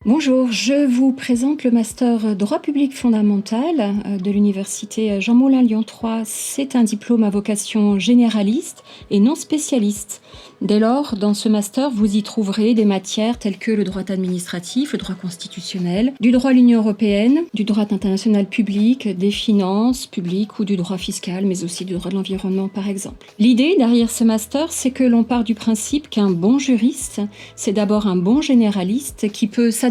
Bonjour, je vous présente le master droit public fondamental de l'université Jean Moulin Lyon 3. C'est un diplôme à vocation généraliste et non spécialiste. Dès lors, dans ce master, vous y trouverez des matières telles que le droit administratif, le droit constitutionnel, du droit de l'Union européenne, du droit international public, des finances publiques ou du droit fiscal, mais aussi du droit de l'environnement par exemple. L'idée derrière ce master, c'est que l'on part du principe qu'un bon juriste, c'est d'abord un bon généraliste qui peut s'adapter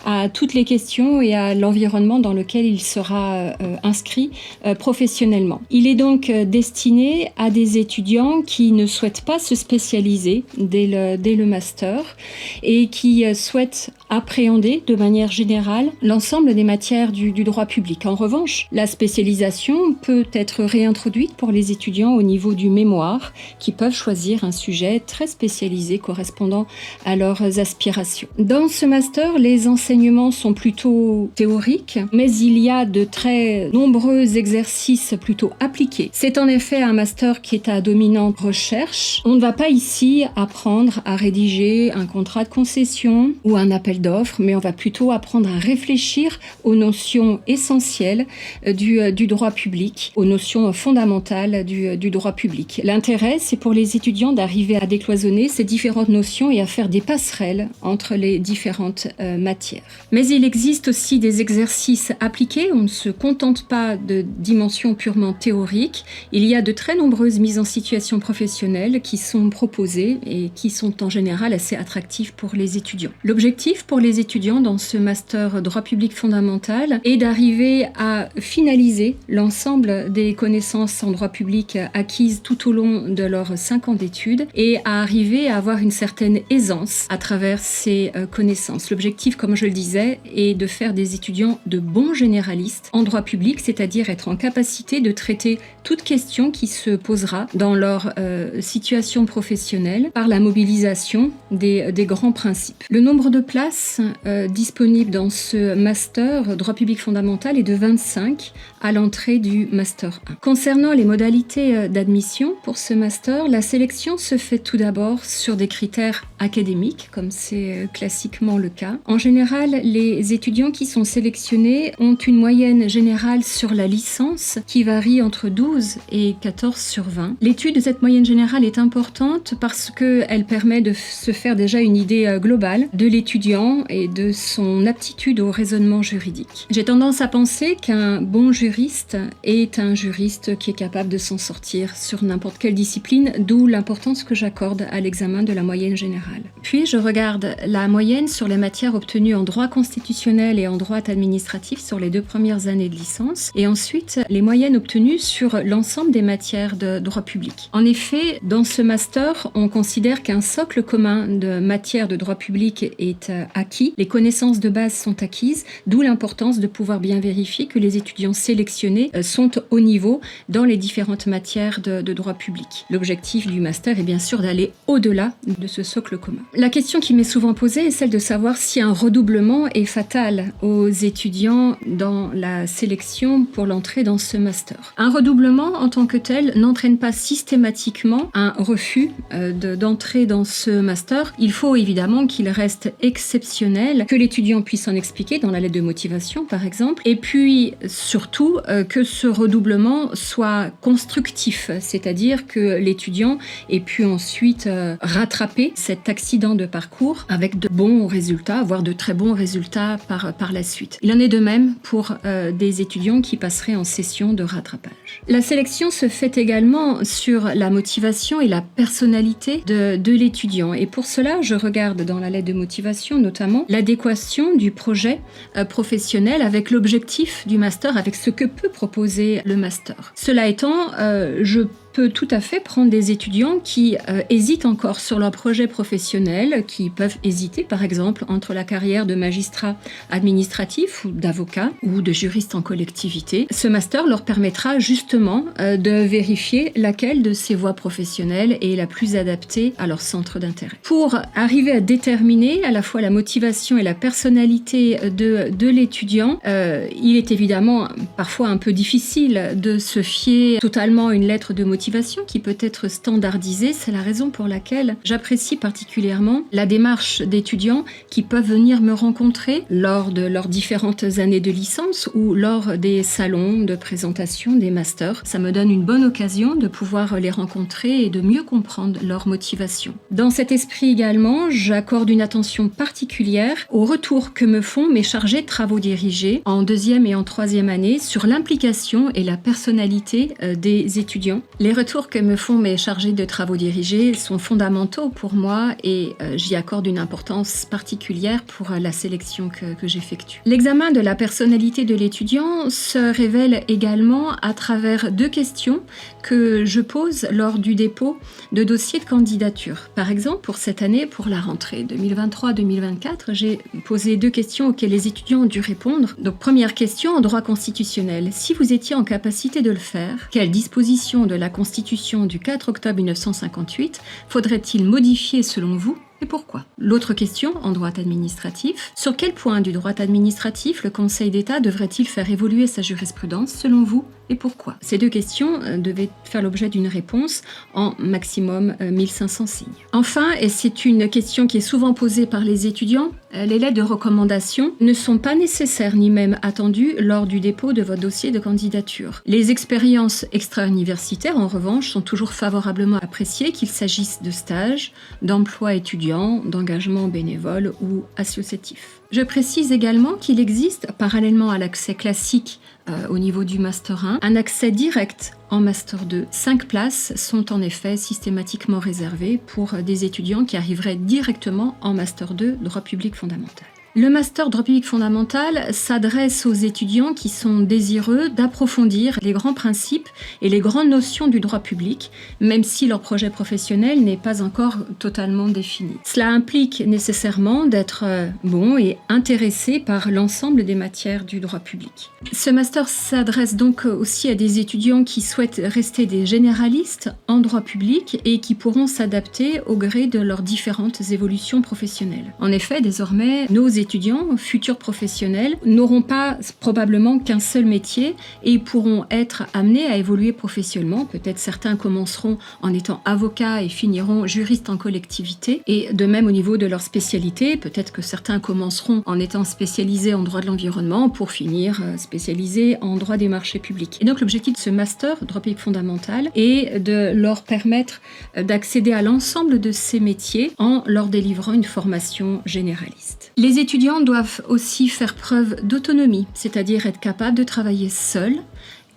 à toutes les questions et à l'environnement dans lequel il sera inscrit professionnellement. Il est donc destiné à des étudiants qui ne souhaitent pas se spécialiser dès le master et qui souhaitent appréhender de manière générale l'ensemble des matières du droit public. En revanche, la spécialisation peut être réintroduite pour les étudiants au niveau du mémoire qui peuvent choisir un sujet très spécialisé correspondant à leurs aspirations. Dans ce master, les enseignements sont plutôt théoriques, mais il y a de très nombreux exercices plutôt appliqués. C'est en effet un master qui est à dominante recherche. On ne va pas ici apprendre à rédiger un contrat de concession ou un appel d'offres, mais on va plutôt apprendre à réfléchir aux notions essentielles du droit public, aux notions fondamentales du droit public. L'intérêt, c'est pour les étudiants d'arriver à décloisonner ces différentes notions et à faire des passerelles entre les différentes matières. Mais il existe aussi des exercices appliqués. On ne se contente pas de dimensions purement théoriques. Il y a de très nombreuses mises en situation professionnelle qui sont proposées et qui sont en général assez attractives pour les étudiants. L'objectif pour les étudiants dans ce master droit public fondamental est d'arriver à finaliser l'ensemble des connaissances en droit public acquises tout au long de leurs 5 ans d'études et à arriver à avoir une certaine aisance à travers ces connaissances. L'objectif, comme je le disais, est de faire des étudiants de bons généralistes en droit public, c'est-à-dire être en capacité de traiter toute question qui se posera dans leur situation professionnelle par la mobilisation des grands principes. Le nombre de places disponibles dans ce master droit public fondamental est de 25 à l'entrée du master 1. Concernant les modalités d'admission pour ce master, la sélection se fait tout d'abord sur des critères académiques, comme c'est classiquement le cas. En général, les étudiants qui sont sélectionnés ont une moyenne générale sur la licence qui varie entre 12 et 14 sur 20. L'étude de cette moyenne générale est importante parce qu'elle permet de se faire déjà une idée globale de l'étudiant et de son aptitude au raisonnement juridique. J'ai tendance à penser qu'un bon juriste est un juriste qui est capable de s'en sortir sur n'importe quelle discipline, d'où l'importance que j'accorde à l'examen de la moyenne générale. Puis je regarde la moyenne sur les matières obtenues en droit constitutionnel et en droit administratif sur les 2 premières années de licence, et ensuite les moyennes obtenues sur l'ensemble des matières de droit public. En effet, dans ce master, on considère qu'un socle commun de matières de droit public est acquis, les connaissances de base sont acquises, d'où l'importance de pouvoir bien vérifier que les étudiants sélectionnés sont au niveau dans les différentes matières de droit public. L'objectif du master est bien sûr d'aller au-delà de ce socle commun. La question qui m'est souvent posée est celle de savoir si un redoublement est fatal aux étudiants dans la sélection pour l'entrée dans ce master. Un redoublement en tant que tel n'entraîne pas systématiquement un refus d'entrer dans ce master. Il faut évidemment qu'il reste exceptionnel, que l'étudiant puisse en expliquer dans la lettre de motivation par exemple, et puis surtout que ce redoublement soit constructif, c'est-à-dire que l'étudiant ait pu ensuite rattraper cet accident de parcours avec de bons résultats, voire de très bons résultats par la suite. Il en est de même pour des étudiants qui passeraient en session de rattrapage. La sélection se fait également sur la motivation et la personnalité de l'étudiant. Et pour cela, je regarde dans la lettre de motivation notamment l'adéquation du projet professionnel avec l'objectif du master, avec ce que peut proposer le master. Cela étant, je peut tout à fait prendre des étudiants qui hésitent encore sur leur projet professionnel, qui peuvent hésiter par exemple entre la carrière de magistrat administratif ou d'avocat ou de juriste en collectivité. Ce master leur permettra justement de vérifier laquelle de ces voies professionnelles est la plus adaptée à leur centre d'intérêt. Pour arriver à déterminer à la fois la motivation et la personnalité de l'étudiant, il est évidemment parfois un peu difficile de se fier totalement à une lettre de motivation motivation qui peut être standardisée. C'est la raison pour laquelle j'apprécie particulièrement la démarche d'étudiants qui peuvent venir me rencontrer lors de leurs différentes années de licence ou lors des salons de présentation des masters. Ça me donne une bonne occasion de pouvoir les rencontrer et de mieux comprendre leur motivation. Dans cet esprit également, j'accorde une attention particulière aux retours que me font mes chargés de travaux dirigés en deuxième et en troisième année sur l'implication et la personnalité des étudiants. Les retours que me font mes chargés de travaux dirigés sont fondamentaux pour moi et j'y accorde une importance particulière pour la sélection que j'effectue. L'examen de la personnalité de l'étudiant se révèle également à travers 2 questions que je pose lors du dépôt de dossier de candidature. Par exemple, pour cette année, pour la rentrée 2023-2024, j'ai posé 2 questions auxquelles les étudiants ont dû répondre. Donc, première question en droit constitutionnel. Si vous étiez en capacité de le faire, quelle disposition de la Constitution du 4 octobre 1958 faudrait-il modifier selon vous ? Et pourquoi ? L'autre question, en droit administratif, sur quel point du droit administratif le Conseil d'État devrait-il faire évoluer sa jurisprudence selon vous et pourquoi ? Ces 2 questions devaient faire l'objet d'une réponse en maximum 1500 signes. Enfin, et c'est une question qui est souvent posée par les étudiants, les lettres de recommandation ne sont pas nécessaires ni même attendues lors du dépôt de votre dossier de candidature. Les expériences extra-universitaires, en revanche, sont toujours favorablement appréciées, qu'il s'agisse de stages, d'emplois étudiants, d'engagement bénévole ou associatif. Je précise également qu'il existe, parallèlement à l'accès classique au niveau du Master 1, un accès direct en Master 2. 5 places sont en effet systématiquement réservées pour des étudiants qui arriveraient directement en Master 2, droit public fondamental. Le Master droit public fondamental s'adresse aux étudiants qui sont désireux d'approfondir les grands principes et les grandes notions du droit public, même si leur projet professionnel n'est pas encore totalement défini. Cela implique nécessairement d'être bon et intéressé par l'ensemble des matières du droit public. Ce Master s'adresse donc aussi à des étudiants qui souhaitent rester des généralistes en droit public et qui pourront s'adapter au gré de leurs différentes évolutions professionnelles. En effet, désormais, nos étudiants, futurs professionnels, n'auront pas probablement qu'un seul métier et pourront être amenés à évoluer professionnellement. Peut-être certains commenceront en étant avocats et finiront juristes en collectivité. Et de même au niveau de leur spécialité, peut-être que certains commenceront en étant spécialisés en droit de l'environnement pour finir spécialisés en droit des marchés publics. Et donc l'objectif de ce master, droit public fondamental, est de leur permettre d'accéder à l'ensemble de ces métiers en leur délivrant une formation généraliste. Les étudiants doivent aussi faire preuve d'autonomie, c'est-à-dire être capables de travailler seuls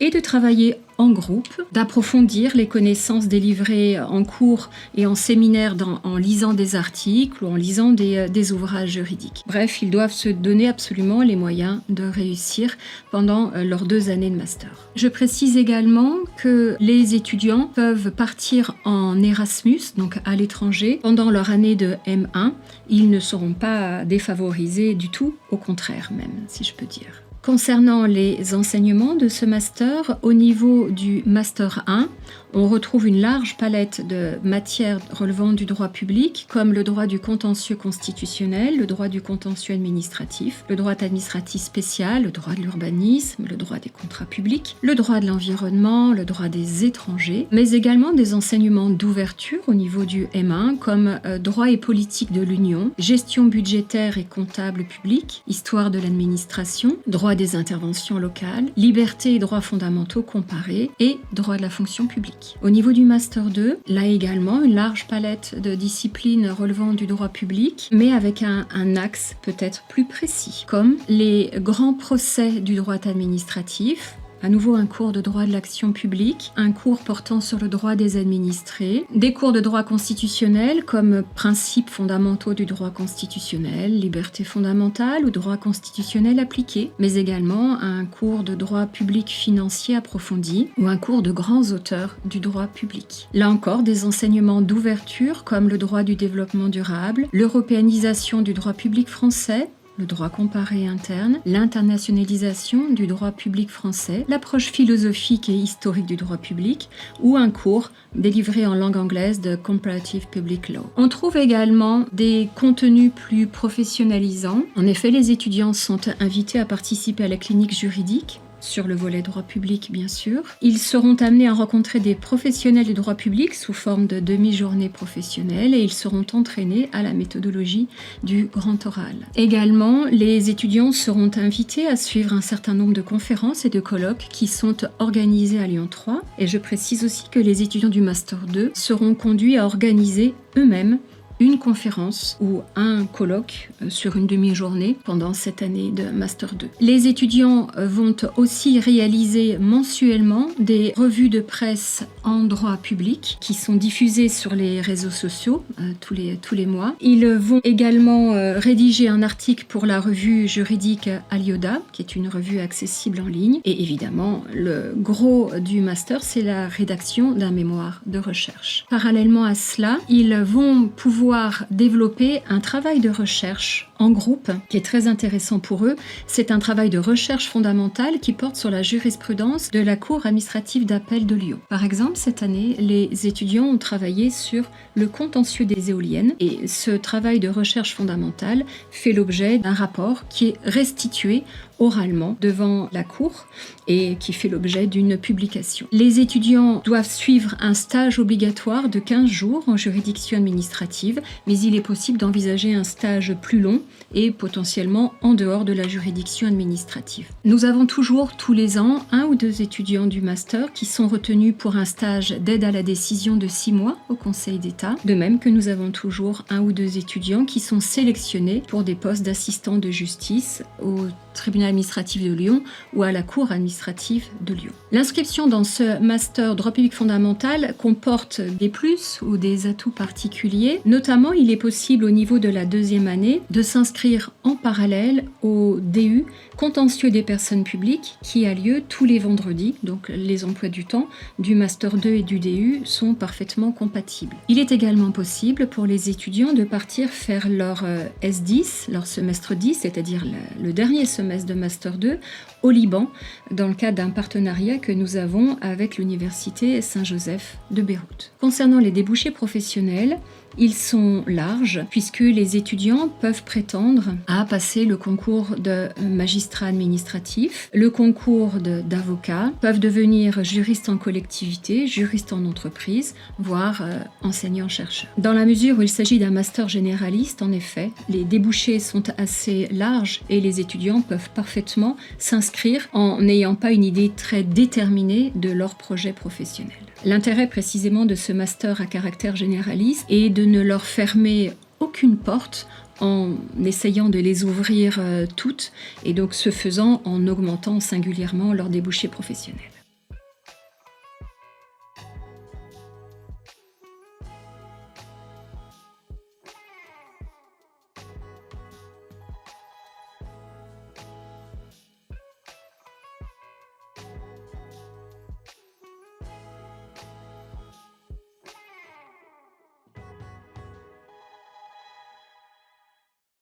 et de travailler en groupe, d'approfondir les connaissances délivrées en cours et en séminaire en lisant des articles ou en lisant des ouvrages juridiques. Bref, ils doivent se donner absolument les moyens de réussir pendant leurs 2 années de master. Je précise également que les étudiants peuvent partir en Erasmus, donc à l'étranger, pendant leur année de M1. Ils ne seront pas défavorisés du tout, au contraire même, si je peux dire. Concernant les enseignements de ce master, au niveau du Master 1, on retrouve une large palette de matières relevant du droit public, comme le droit du contentieux constitutionnel, le droit du contentieux administratif, le droit administratif spécial, le droit de l'urbanisme, le droit des contrats publics, le droit de l'environnement, le droit des étrangers, mais également des enseignements d'ouverture au niveau du M1, comme droit et politique de l'Union, gestion budgétaire et comptable publique, histoire de l'administration, droit des interventions locales, liberté et droits fondamentaux comparés et droit de la fonction publique. Au niveau du Master 2, là également, une large palette de disciplines relevant du droit public, mais avec un axe peut-être plus précis, comme les grands procès du droit administratif, à nouveau un cours de droit de l'action publique, un cours portant sur le droit des administrés, des cours de droit constitutionnel comme principes fondamentaux du droit constitutionnel, liberté fondamentale ou droit constitutionnel appliqué, mais également un cours de droit public financier approfondi ou un cours de grands auteurs du droit public. Là encore, des enseignements d'ouverture comme le droit du développement durable, l'européanisation du droit public français, le droit comparé interne, l'internationalisation du droit public français, l'approche philosophique et historique du droit public ou un cours délivré en langue anglaise de Comparative Public Law. On trouve également des contenus plus professionnalisants. En effet, les étudiants sont invités à participer à la clinique juridique sur le volet droit public bien sûr. Ils seront amenés à rencontrer des professionnels du droit public sous forme de demi-journée professionnelle et ils seront entraînés à la méthodologie du grand oral. Également, les étudiants seront invités à suivre un certain nombre de conférences et de colloques qui sont organisés à Lyon 3 et je précise aussi que les étudiants du Master 2 seront conduits à organiser eux-mêmes une conférence ou un colloque sur une demi-journée pendant cette année de Master 2. Les étudiants vont aussi réaliser mensuellement des revues de presse en droit public qui sont diffusées sur les réseaux sociaux tous les mois. Ils vont également rédiger un article pour la revue juridique Alioda, qui est une revue accessible en ligne. Et évidemment, le gros du master, c'est la rédaction d'un mémoire de recherche. Parallèlement à cela, ils vont pouvoir développer un travail de recherche en groupe qui est très intéressant pour eux. C'est un travail de recherche fondamentale qui porte sur la jurisprudence de la Cour administrative d'appel de Lyon. Par exemple, cette année, les étudiants ont travaillé sur le contentieux des éoliennes et ce travail de recherche fondamentale fait l'objet d'un rapport qui est restitué oralement devant la Cour et qui fait l'objet d'une publication. Les étudiants doivent suivre un stage obligatoire de 15 jours en juridiction administrative, mais il est possible d'envisager un stage plus long et potentiellement en dehors de la juridiction administrative. Nous avons toujours tous les ans 1 ou 2 étudiants du master qui sont retenus pour un stage d'aide à la décision de 6 mois au Conseil d'État, de même que nous avons toujours 1 ou 2 étudiants qui sont sélectionnés pour des postes d'assistants de justice au tribunal administratif de Lyon ou à la Cour administrative de Lyon. L'inscription dans ce master droit public fondamental comporte des plus ou des atouts particuliers. Notamment, il est possible au niveau de la 2e année de s'inscrire en parallèle au DU contentieux des personnes publiques qui a lieu tous les vendredis. Donc les emplois du temps du master 2 et du DU sont parfaitement compatibles. Il est également possible pour les étudiants de partir faire leur S10, leur semestre 10, c'est-à-dire le dernier semestre de Master 2 au Liban, dans le cadre d'un partenariat que nous avons avec l'Université Saint-Joseph de Beyrouth. Concernant les débouchés professionnels, ils sont larges puisque les étudiants peuvent prétendre à passer le concours de magistrat administratif, le concours d'avocat, peuvent devenir juristes en collectivité, juristes en entreprise, voire enseignants-chercheurs. Dans la mesure où il s'agit d'un master généraliste, en effet, les débouchés sont assez larges et les étudiants peuvent parfaitement s'inscrire en n'ayant pas une idée très déterminée de leur projet professionnel. L'intérêt précisément de ce master à caractère généraliste est de ne leur fermer aucune porte en essayant de les ouvrir toutes et donc ce faisant en augmentant singulièrement leurs débouchés professionnels.